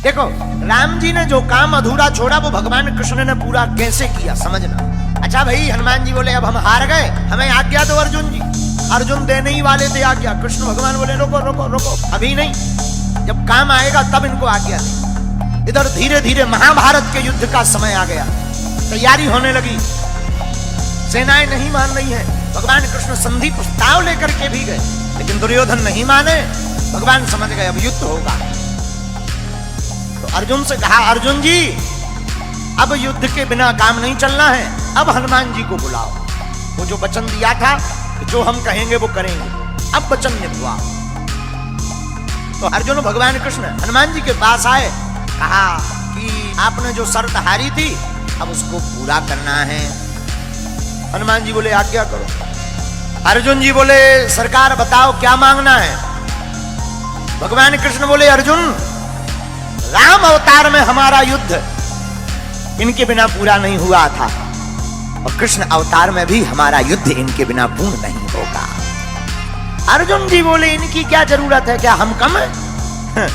देखो राम जी ने जो काम अधूरा छोड़ा वो भगवान कृष्ण ने पूरा कैसे किया समझना। अच्छा भाई, हनुमान जी बोले अब हम हार गए, हमें आज्ञा दो अर्जुन जी। अर्जुन देने ही वाले थे आज्ञा, कृष्ण भगवान बोले रोको रोको रोको, अभी नहीं, जब काम आएगा तब इनको आज्ञा दे। इधर धीरे धीरे महाभारत के युद्ध का समय आ गया, तैयारी होने लगी, सेनाएं नहीं मान रही हैं। भगवान कृष्ण संधि प्रस्ताव लेकर के भी गए, लेकिन दुर्योधन नहीं माने। भगवान समझ गए अब युद्ध होगा, तो अर्जुन से कहा अर्जुन जी अब युद्ध के बिना काम नहीं चलना है, अब हनुमान जी को बुलाओ। वो जो वचन दिया था जो हम कहेंगे वो करेंगे, अब वचन निभवाओ। तो अर्जुन भगवान कृष्ण हनुमान जी के पास आए, कहा कि आपने जो शर्त हारी थी अब उसको पूरा करना है। हनुमान जी बोले आज्ञा करो। अर्जुन जी बोले सरकार बताओ क्या मांगना है। भगवान कृष्ण बोले अर्जुन राम अवतार में हमारा युद्ध इनके बिना पूरा नहीं हुआ था, और कृष्ण अवतार में भी हमारा युद्ध इनके बिना पूर्ण नहीं होगा। अर्जुन जी बोले इनकी क्या जरूरत है, क्या हम कम हैं?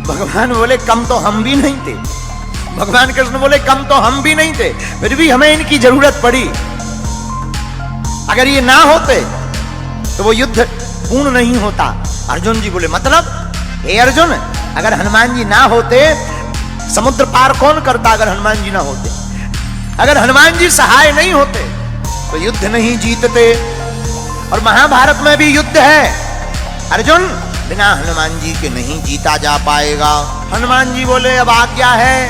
भगवान बोले कम तो हम भी नहीं थे। भगवान कृष्ण बोले कम तो हम भी नहीं थे, फिर भी हमें इनकी जरूरत पड़ी। अगर ये ना होते तो वो युद्ध पूर्ण नहीं होता। अर्जुन जी बोले मतलब हे अर्जुन, अगर हनुमान जी ना होते समुद्र पार कौन करता? अगर हनुमान जी ना होते, अगर हनुमान जी सहाय नहीं होते तो युद्ध नहीं जीतते। और महाभारत में भी युद्ध है अर्जुन, बिना हनुमान जी के नहीं जीता जा पाएगा। हनुमान जी बोले अब आज्ञा है,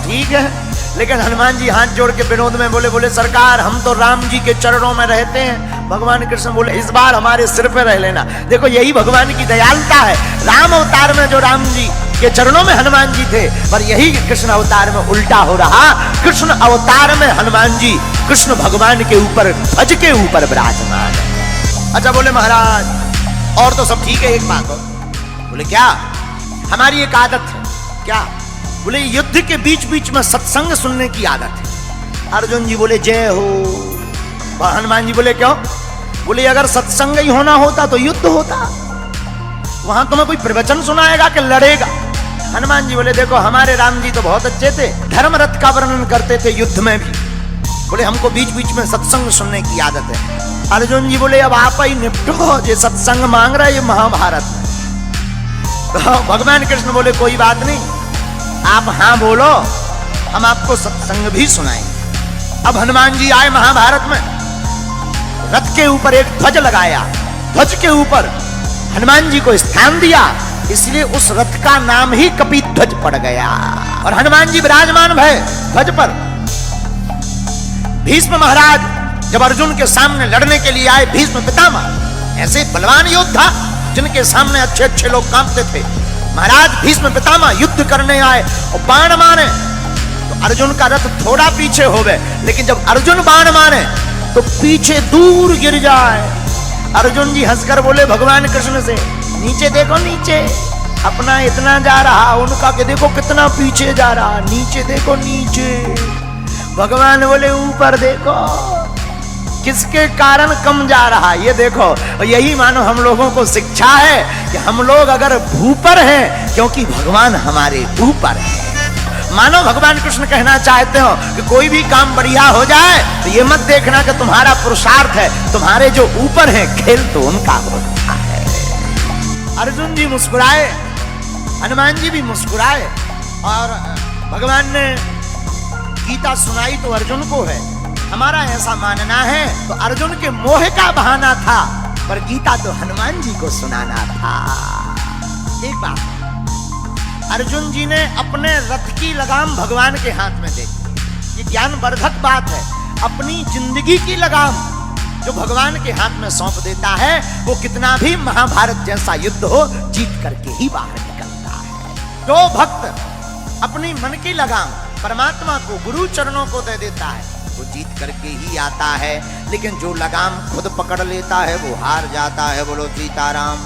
ठीक है। लेकिन हनुमान जी हाथ जोड़ के विनोद में बोले सरकार हम तो राम जी के चरणों में रहते हैं। भगवान कृष्ण बोले इस बार हमारे सिर पे रह लेना। देखो यही भगवान की दयालुता है। राम अवतार में जो राम जी के चरणों में हनुमान जी थे, पर यही कृष्ण अवतार में उल्टा हो रहा। कृष्ण अवतार में हनुमान जी कृष्ण भगवान के ऊपर ध्वज के ऊपर विराजमान है। अच्छा बोले महाराज और तो सब ठीक है, एक बात और। बोले क्या? हमारी एक आदत है। क्या? बोले युद्ध के बीच बीच में सत्संग सुनने की आदत है। अर्जुन जी बोले जय हो। हनुमान जी बोले क्यों? बोले अगर सत्संग ही होना होता तो युद्ध होता, वहां तुम्हें कोई प्रवचन सुनाएगा कि लड़ेगा? हनुमान जी बोले देखो हमारे राम जी तो बहुत अच्छे थे, धर्म रथ का वर्णन करते थे युद्ध में भी। बोले हमको बीच बीच में सत्संग सुनने की आदत है। अर्जुन जी बोले अब आप ही निपटो, ये सत्संग मांग रहा है ये महाभारत में। तो भगवान कृष्ण बोले कोई बात नहीं, आप हाँ बोलो, हम आपको सत्संग भी सुनाएंगे। अब हनुमान जी आए महाभारत में, रथ के ऊपर एक ध्वज लगाया, ध्वज के ऊपर हनुमान जी को स्थान दिया, इसलिए उस रथ का नाम ही कपिध्वज पड़ गया। और हनुमान जी विराजमान भय ध्वज पर। भीष्म महाराज जब अर्जुन के सामने लड़ने के लिए आए, भीष्म पितामह ऐसे बलवान योद्धा जिनके सामने अच्छे अच्छे लोग कांपते थे, महाराज भीष्म पितामह युद्ध करने आए और बाण मारे तो अर्जुन का रथ थोड़ा पीछे हो गए, लेकिन जब अर्जुन बाण मारे तो पीछे दूर गिर जाए। अर्जुन जी हंसकर बोले भगवान कृष्ण से नीचे देखो, नीचे अपना इतना जा रहा, उनका के देखो कितना पीछे जा रहा, नीचे देखो नीचे। भगवान बोले ऊपर देखो किसके कारण कम जा रहा, ये देखो। और यही मानो हम लोगों को शिक्षा है कि हम लोग अगर भूपर हैं क्योंकि भगवान हमारे ऊपर है। मानो भगवान कृष्ण कहना चाहते हो कि कोई भी काम बढ़िया हो जाए तो ये मत देखना कि तुम्हारा पुरुषार्थ है, तुम्हारे जो ऊपर है खेल तो उनका होता है। अर्जुन जी मुस्कुराए, हनुमान जी भी मुस्कुराए, और भगवान ने गीता सुनाई तो अर्जुन को है। हमारा ऐसा मानना है तो अर्जुन के मोह का बहाना था, पर गीता तो हनुमान जी को सुनाना था। एक बात, अर्जुन जी ने अपने रथ की लगाम भगवान के हाथ में दे दी। ये ज्ञानवर्धक बात है। अपनी जिंदगी की लगाम जो भगवान के हाथ में सौंप देता है, वो कितना भी महाभारत जैसा युद्ध हो जीत करके ही बाहर निकलता है। जो भक्त अपनी मन की लगाम परमात्मा को, गुरु चरणों को दे देता है, वो जीत करके ही आता है। लेकिन जो लगाम खुद पकड़ लेता है वो हार जाता है। बोलो सीताराम।